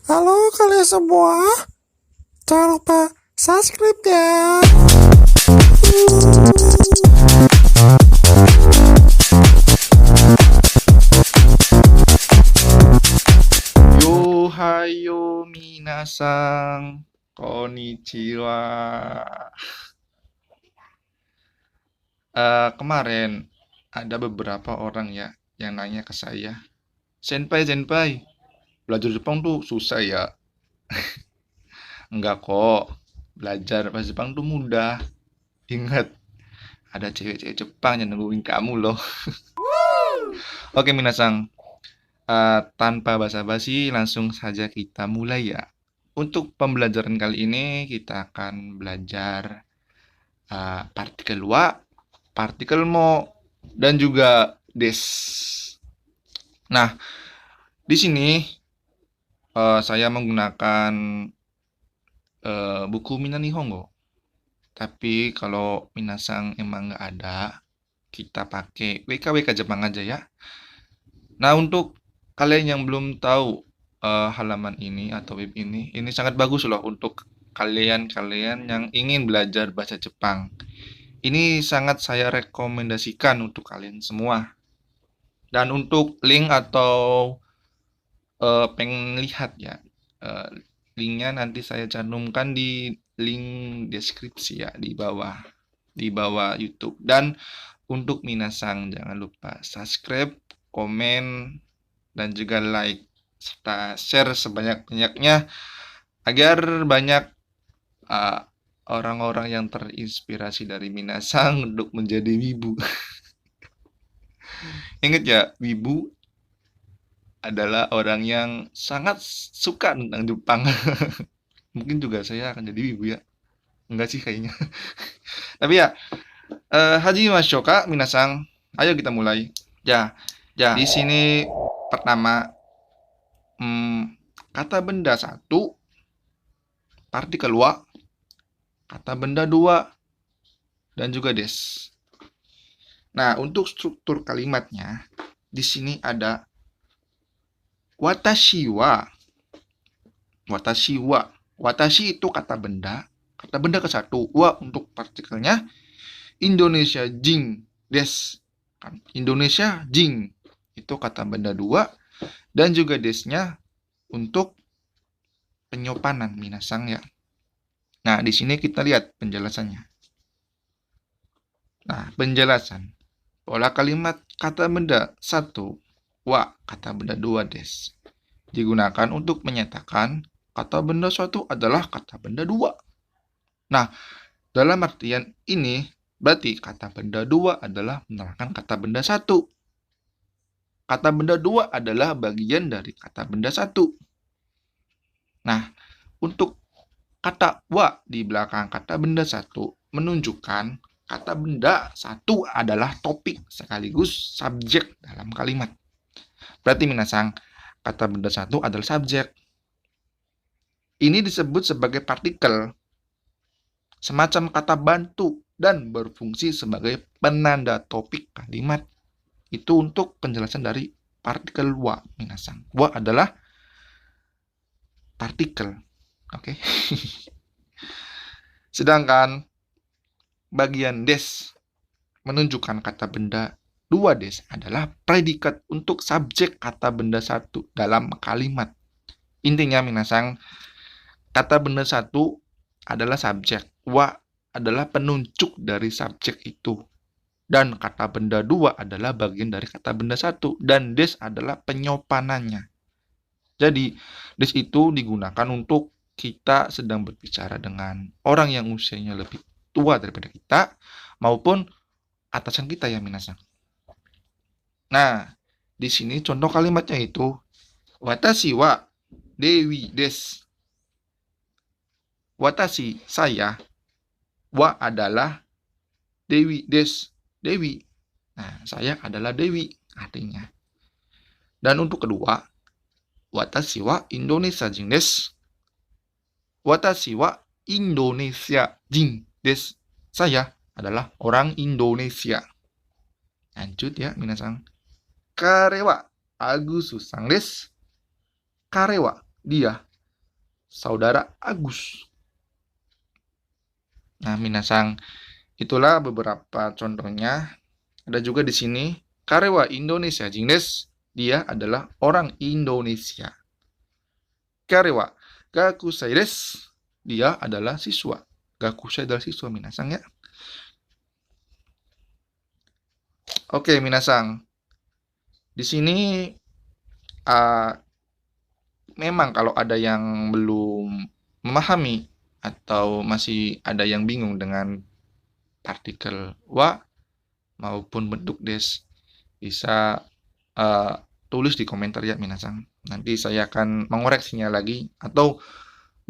Halo kalian semua, jangan lupa subscribe ya. Yo hayo minasang, konnichiwa. Kemarin ada beberapa orang ya yang nanya ke saya, senpai, belajar Jepang tuh susah ya? Enggak kok, belajar bahasa Jepang tuh mudah. Ingat, ada cewek-cewek Jepang yang nungguin kamu loh. Oke minasang, tanpa basa-basi langsung saja kita mulai ya. Untuk pembelajaran kali ini kita akan belajar partikel wa, partikel mo, dan juga des. Nah, di sini saya menggunakan buku Minna Nihongo. Tapi kalau minasang emang nggak ada, kita pakai WKWK Jepang aja ya. Nah, untuk kalian yang belum tahu halaman ini atau web ini sangat bagus loh untuk kalian-kalian yang ingin belajar bahasa Jepang. Ini sangat saya rekomendasikan untuk kalian semua. Dan untuk link atau pengen lihat ya, linknya nanti saya cantumkan di link deskripsi ya di bawah YouTube. Dan untuk minasang jangan lupa subscribe, komen, dan juga like serta share sebanyak-banyaknya agar banyak orang-orang yang terinspirasi dari minasang untuk menjadi wibu. Ingat ya, wibu adalah orang yang sangat suka tentang Jepang. Mungkin juga saya akan jadi wibu ya. Enggak sih kayaknya. Tapi ya, hajimashou ka minasang. Ayo kita mulai. Ya, di sini pertama kata benda satu, partikel wa, kata benda dua, dan juga des. Nah, untuk struktur kalimatnya di sini ada watashi wa. Watashi wa. Watashi itu kata benda ke satu. Wa untuk partikelnya. Indonesia jing des. Indonesia jing itu kata benda dua. Dan juga desnya untuk penyopanan minasang ya. Nah, di sini kita lihat penjelasannya. Nah, penjelasan. Pola kalimat kata benda satu, wa, kata benda dua, des. Digunakan untuk menyatakan kata benda suatu adalah kata benda dua. Nah, dalam artian ini, berarti kata benda dua adalah menerangkan kata benda satu. Kata benda dua adalah bagian dari kata benda satu. Nah, untuk kata wa di belakang kata benda satu menunjukkan kata benda satu adalah topik sekaligus subjek dalam kalimat. Berarti minasang, kata benda satu adalah subjek. Ini disebut sebagai partikel, semacam kata bantu dan berfungsi sebagai penanda topik kalimat. Itu untuk penjelasan dari partikel wa, minasang. Wa adalah partikel. Oke. Sedangkan bagian des menunjukkan kata benda dua, des adalah predikat untuk subjek kata benda satu dalam kalimat. Intinya minasang, kata benda satu adalah subjek, wa adalah penunjuk dari subjek itu, dan kata benda dua adalah bagian dari kata benda satu, dan des adalah penyopanannya. Jadi des itu digunakan untuk kita sedang berbicara dengan orang yang usianya lebih tua daripada kita maupun atasan kita ya minasang. Nah, di sini contoh kalimatnya itu watashi wa dewi des. Watashi saya, wa adalah dewi des, dewi. Nah, saya adalah dewi artinya. Dan untuk kedua, watashi wa Indonesia jin des. Watashi wa Indonesia jin des. Saya adalah orang Indonesia. Lanjut ya, minasang. Kare wa Agusus sang des. Kare wa dia saudara Agus. Nah, minasang, itulah beberapa contohnya. Ada juga di sini, karewa Indonesia jing desu. Dia adalah orang Indonesia. Karewa gakusai desu. Dia adalah siswa. Gakusai adalah siswa, minasang ya. Oke, minasang. Di sini memang kalau ada yang belum memahami atau masih ada yang bingung dengan partikel wa maupun bentuk des, bisa tulis di komentar ya minasang. Nanti saya akan mengoreksinya lagi atau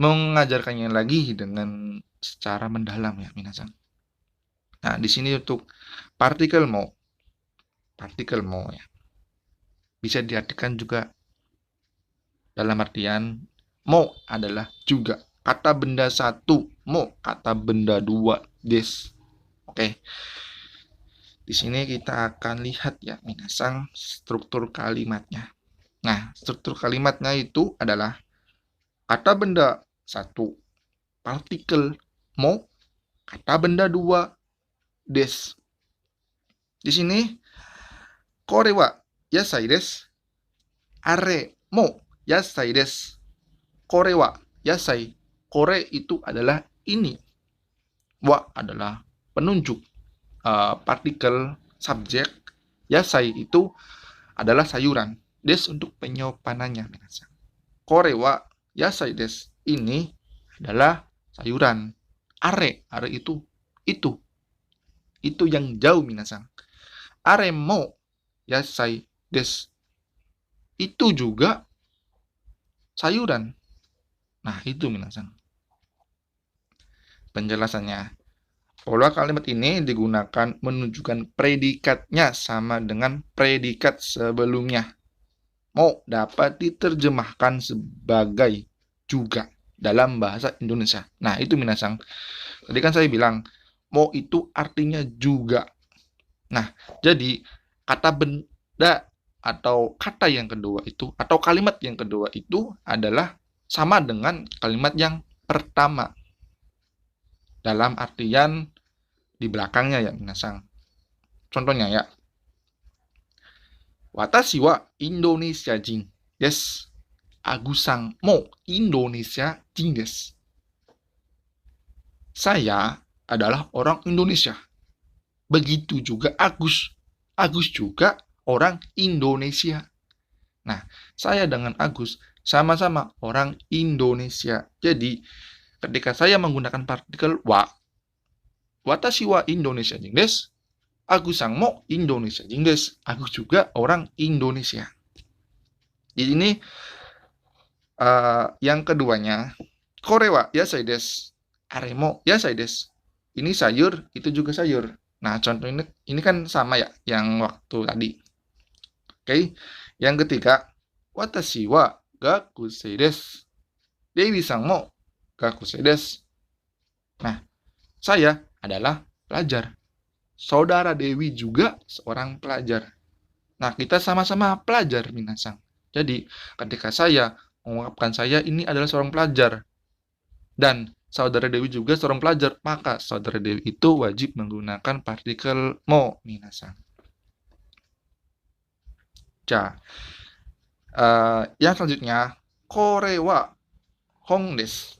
mengajarkannya lagi dengan secara mendalam ya minasang. Nah, di sini untuk partikel mo ya, bisa diartikan juga dalam artian mo adalah juga. Kata benda satu mo, kata benda dua des. Oke. Di sini kita akan lihat ya minasang struktur kalimatnya. Nah, struktur kalimatnya itu adalah kata benda satu partikel mo, kata benda dua des. Di sini kore wa yasai desu. Are mo yasai desu. Kore wa yasai. Kore itu adalah ini. Wa adalah penunjuk. Partikel subjek. Yasai itu adalah sayuran. Des untuk penyopanannya. Kore wa yasai desu. Ini adalah sayuran. Are itu. Itu yang jauh minasang. Are mo yasai desu. Itu juga sayuran. Nah, itu minasang. Penjelasannya. Pola kalimat ini digunakan menunjukkan predikatnya sama dengan predikat sebelumnya. Mo dapat diterjemahkan sebagai juga dalam bahasa Indonesia. Nah, itu minasang. Tadi kan saya bilang, mo itu artinya juga. Nah, jadi kata benda atau kata yang kedua itu, atau kalimat yang kedua itu adalah sama dengan kalimat yang pertama. Dalam artian di belakangnya ya minasang. Contohnya ya. Watashi wa Indonesia jin desu. Agus-san mo Indonesia jin desu. Saya adalah orang Indonesia. Begitu juga Agus. Agus juga orang Indonesia. Nah, saya dengan Agus sama-sama orang Indonesia. Jadi, ketika saya menggunakan partikel wa, watashi wa Indonesia jing desu. Agus-san mo Indonesia jing desu. Agus juga orang Indonesia. Jadi ini yang keduanya, kore wa yasai desu. Are mo yasai desu. Ini sayur, itu juga sayur. Nah, contoh ini kan sama ya, yang waktu tadi. Oke. Yang ketiga, watashi wa gakusei desu. Dewi-san mo gakusei desu. Nah, saya adalah pelajar. Saudara Dewi juga seorang pelajar. Nah, kita sama-sama pelajar, minasang. Jadi, ketika saya mengungkapkan saya ini adalah seorang pelajar, dan saudara Dewi juga seorang pelajar, maka saudara Dewi itu wajib menggunakan partikel mo, minasang. Yang selanjutnya, kore wa hong desu.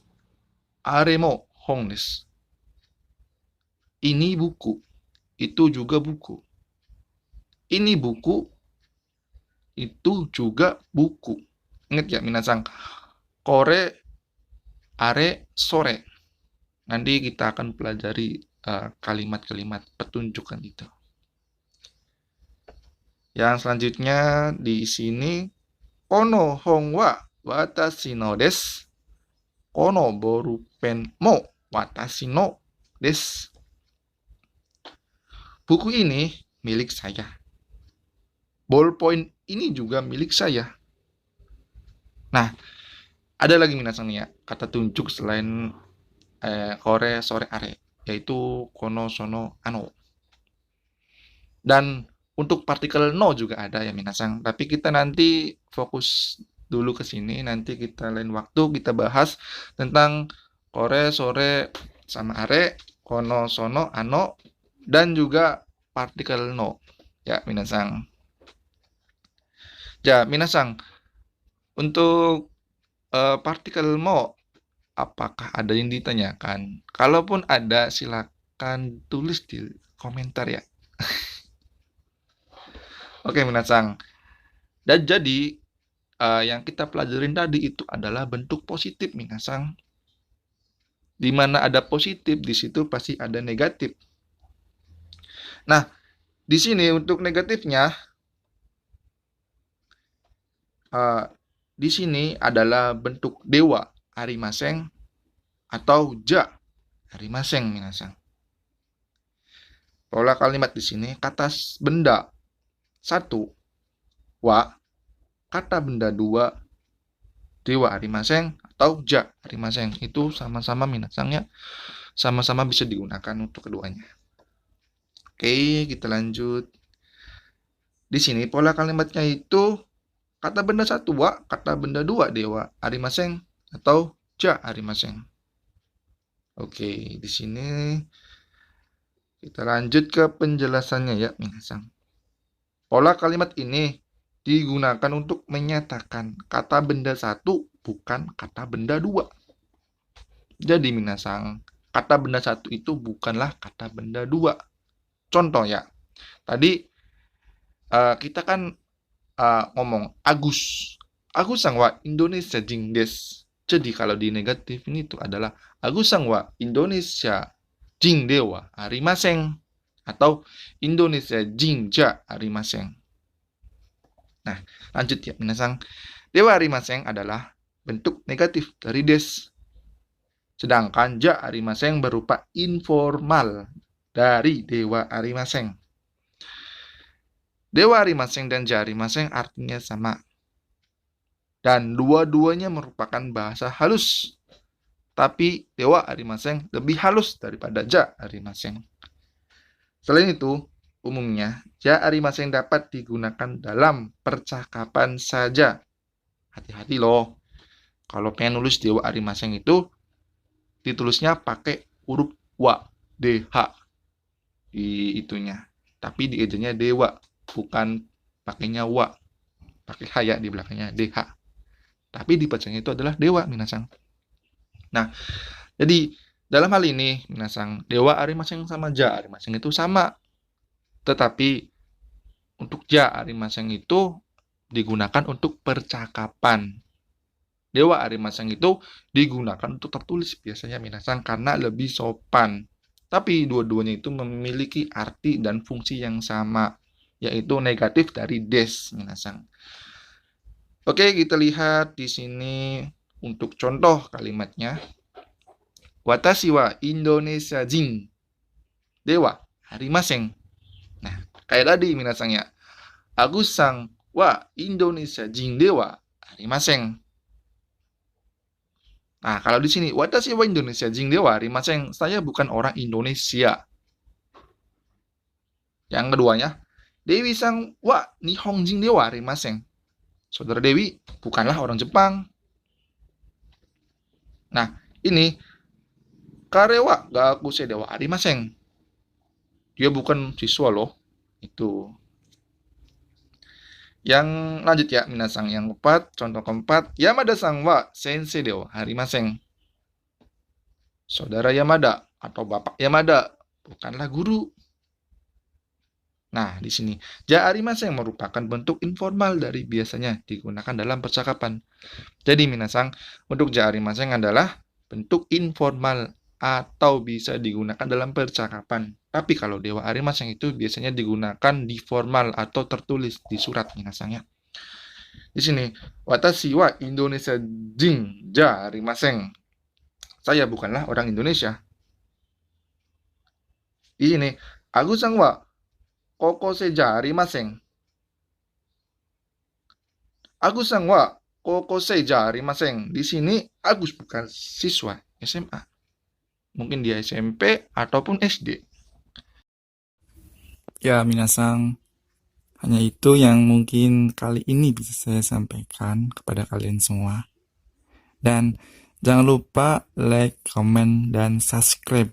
Are mo hong desu. Ini buku. Itu juga buku. Ini buku. Itu juga buku. Ingat ya, minasang. Kore, are, sore. Nanti kita akan pelajari kalimat-kalimat petunjukan itu. Yang selanjutnya di sini, kono hong wa watashi no desu. Kono borupen mo watashi no desu. Buku ini milik saya. Ballpoint ini juga milik saya. Nah, ada lagi minasang ya, kata tunjuk selain kore, sore, are, yaitu kono, sono, ano. Dan untuk partikel no juga ada ya minasang, tapi kita nanti fokus dulu ke sini. Nanti kita lain waktu kita bahas tentang kore, sore, sama are, kono, sono, ano, dan juga partikel no. Ya, minasang. Ya, minasang. Untuk partikel mo, apakah ada yang ditanyakan? Kalaupun ada, silakan tulis di komentar ya. Oke, minasang. Dan jadi, yang kita pelajarin tadi itu adalah bentuk positif, minasang. Di mana ada positif, di situ pasti ada negatif. Nah, di sini untuk negatifnya, di sini adalah bentuk dewa, arimaseng, atau ja, arimaseng, minasang. Pola kalimat di sini, kata benda 1, wa, kata benda 2, dewa arimaseng, atau ja arimaseng. Itu sama-sama minasangnya, sama-sama bisa digunakan untuk keduanya. Oke, kita lanjut. Di sini pola kalimatnya itu kata benda 1 wa, kata benda 2 dewa arimaseng, atau ja arimaseng. Oke, di sini kita lanjut ke penjelasannya ya, minasang. Pola kalimat ini digunakan untuk menyatakan kata benda 1 bukan kata benda 2. Jadi minasang, kata benda 1 itu bukanlah kata benda 2. Contoh ya, tadi kita kan ngomong Agus. Agus sang wa Indonesia jing des. Jadi kalau di negatif ini itu adalah Agus sang wa Indonesia jing dewa arimaseng, atau Indonesia jing ja arimaseng. Nah, lanjut ya minasang. Dewa arimaseng adalah bentuk negatif dari des. Sedangkan ja arimaseng berupa informal dari dewa arimaseng. Dewa arimaseng dan ja arimaseng artinya sama. Dan dua-duanya merupakan bahasa halus. Tapi dewa arimaseng lebih halus daripada ja arimaseng. Selain itu, umumnya ja arimaseng dapat digunakan dalam percakapan saja. Hati-hati loh. Kalau pengen nulis dewa arimaseng itu, ditulisnya pakai huruf wa, dh di itunya. Tapi di ejanya dewa, bukan pakainya wa. Pakai haya di belakangnya, dh. Tapi dibacanya itu adalah dewa, minasang. Nah, jadi dalam hal ini, minasang, dewa arimaseng sama ja arimaseng itu sama. Tetapi untuk ja arimaseng itu digunakan untuk percakapan. Dewa arimaseng itu digunakan untuk tertulis biasanya, minasang, karena lebih sopan. Tapi dua-duanya itu memiliki arti dan fungsi yang sama, yaitu negatif dari des, minasang. Oke, kita lihat di sini untuk contoh kalimatnya. Watashi wa Indonesia jin dewa arimaseng. Nah, kayak tadi minasang ya. Agus sang wa Indonesia jin dewa arimaseng. Nah, kalau di sini watashi wa Indonesia jin dewa arimaseng, saya bukan orang Indonesia. Yang keduanya, Dewi sang wa Nihon jin dewa arimaseng. Saudara Dewi bukanlah orang Jepang. Nah, ini karewa gakusei dewa arimaseng. Dia bukan siswa loh. Itu. Yang lanjut ya, minasang. Yang keempat, contoh keempat, Yamada sang wa sensei dewa arimaseng. Saudara Yamada atau Bapak Yamada bukanlah guru. Nah, di sini ja arimaseng merupakan bentuk informal dari biasanya digunakan dalam percakapan. Jadi minasang, untuk ja arimaseng adalah bentuk informal atau bisa digunakan dalam percakapan. Tapi kalau dewa arimaseng itu biasanya digunakan di formal atau tertulis di surat, minasang ya. Di sini, watashi wa Indonesia jin ja arimaseng. Saya bukanlah orang Indonesia. Di sini, Agus sang wa kokosei ja arimaseng. Agus sang wa kokosei ja arimaseng. Di sini Agus bukan siswa SMA. Mungkin dia SMP ataupun SD. Ya, minasang. Hanya itu yang mungkin kali ini bisa saya sampaikan kepada kalian semua. Dan jangan lupa like, comment, dan subscribe